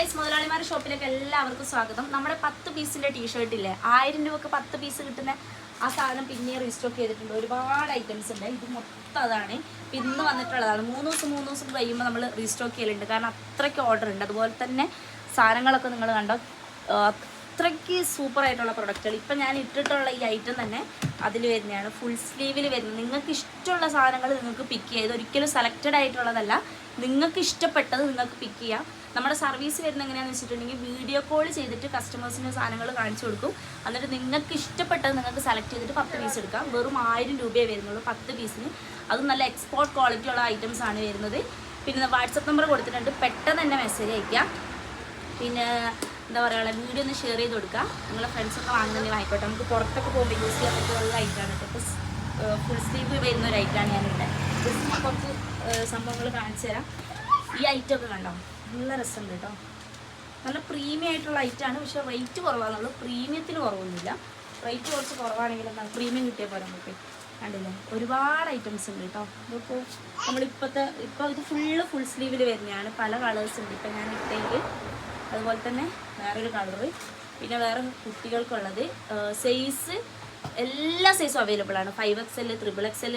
Guys, മുതലാളിമാരുടെ ഷോപ്പിലേക്ക് എല്ലാവർക്കും സ്വാഗതം. നമ്മുടെ 10 പീസിൻ്റെ ടീഷർട്ട് ഇല്ലേ, 1000 രൂപക്ക് 10 പീസ് കിട്ടുന്ന ആ സാധനം പിന്നെ റീസ്റ്റോക്ക് ചെയ്തിട്ടുണ്ട്. ഒരുപാട് ഐറ്റംസ് ഉണ്ട്. ഇത് മൊത്തം അതാണ്. ഇന്ന് വന്നിട്ടുള്ളതാണ്. 3 ദിവസം കഴിയുമ്പോൾ നമ്മൾ റീസ്റ്റോക്ക് ചെയ്യലുണ്ട്. കാരണം അത്രയ്ക്ക് ഓർഡർ ഉണ്ട്. അതുപോലെ തന്നെ സാധനങ്ങളൊക്കെ നിങ്ങൾ കണ്ടോ, അത്രയ്ക്ക് സൂപ്പറായിട്ടുള്ള പ്രൊഡക്റ്റുകൾ. ഇപ്പം ഞാൻ ഇട്ടിട്ടുള്ള ഈ ഐറ്റം തന്നെ അതിൽ വരുന്നതാണ്, ഫുൾ സ്ലീവിൽ വരുന്നത്. നിങ്ങൾക്ക് ഇഷ്ടമുള്ള സാധനങ്ങൾ നിങ്ങൾക്ക് പിക്ക് ചെയ്യാം. ഇതൊരിക്കലും സെലക്റ്റഡ് ആയിട്ടുള്ളതല്ല. നിങ്ങൾക്ക് ഇഷ്ടപ്പെട്ടത് നിങ്ങൾക്ക് പിക്ക് ചെയ്യാം. നമ്മുടെ സർവീസ് വരുന്നത് എങ്ങനെയാണെന്ന് വെച്ചിട്ടുണ്ടെങ്കിൽ വീഡിയോ കോൾ ചെയ്തിട്ട് കസ്റ്റമേഴ്സിന് സാധനങ്ങൾ കാണിച്ചു കൊടുക്കും. എന്നിട്ട് നിങ്ങൾക്ക് ഇഷ്ടപ്പെട്ടത് നിങ്ങൾക്ക് സെലക്ട് ചെയ്തിട്ട് 10 പീസ് എടുക്കാം. വെറും 1000 രൂപയേ വരുന്നുള്ളൂ 10 പീസിന്. അതും നല്ല എക്സ്പോർട്ട് ക്വാളിറ്റി ഉള്ള ഐറ്റംസ് ആണ് വരുന്നത്. പിന്നെ വാട്സപ്പ് നമ്പർ കൊടുത്തിട്ടുണ്ട്, പെട്ടെന്ന് തന്നെ മെസ്സേജ് അയക്കാം. പിന്നെ എന്താ പറയുക, വീഡിയോ ഒന്ന് ഷെയർ ചെയ്ത് കൊടുക്കുക. നിങ്ങളെ ഫ്രണ്ട്സൊക്കെ വാങ്ങുന്നുണ്ടെങ്കിൽ വാങ്ങിക്കോട്ടെ. നമുക്ക് പുറത്തൊക്കെ പോകുമ്പോൾ യൂസ് ചെയ്യാൻ പറ്റുള്ള ഐറ്റമാണ് കേട്ടോ. ഇപ്പോൾ ഫുൾ സ്ലീവ് വരുന്ന ഒരു ഐറ്റമാണ് ഞാനിവിടെ. കുറച്ച് സംഭവങ്ങൾ കാണിച്ചു തരാം. ഈ ഐറ്റം ഒക്കെ കണ്ടോ, നല്ല രസമുണ്ട് കേട്ടോ. നല്ല പ്രീമിയം ആയിട്ടുള്ള ഐറ്റമാണ്. പക്ഷേ റേറ്റ് കുറവാണെന്നുള്ളൂ. പ്രീമിയത്തിന് കുറവൊന്നുമില്ല. റേറ്റ് കുറച്ച് കുറവാണെങ്കിൽ എന്താണ് പ്രീമിയം കിട്ടിയ പോലെ നമുക്ക് കണ്ടില്ലേ. ഒരുപാട് ഐറ്റംസ് ഉണ്ട് കേട്ടോ. ഇതിപ്പോൾ ഇപ്പോൾ ഇത് ഫുൾ സ്ലീവിൽ വരുന്നതാണ്. പല കളേഴ്സ് ഉണ്ട് ഇപ്പം ഞാൻ ഇട്ടേക്ക്. അതുപോലെ തന്നെ വേറൊരു കളറ്, പിന്നെ വേറെ കുട്ടികൾക്കുള്ളത് സൈസ് എല്ലാ സൈസും അവൈലബിൾ ആണ്. 5XL, XXL,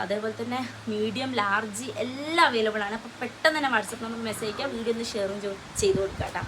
അതേപോലെ തന്നെ മീഡിയം, ലാർജ് എല്ലാം അവൈലബിൾ ആണ്. അപ്പോൾ പെട്ടെന്ന് തന്നെ വാട്സപ്പ് നമ്പർ മെസ്സേജ് അയക്കുക. വീഡിയോ ഒന്ന് ഷെയറും ചെയ്ത് കൊടുക്കാം കേട്ടോ.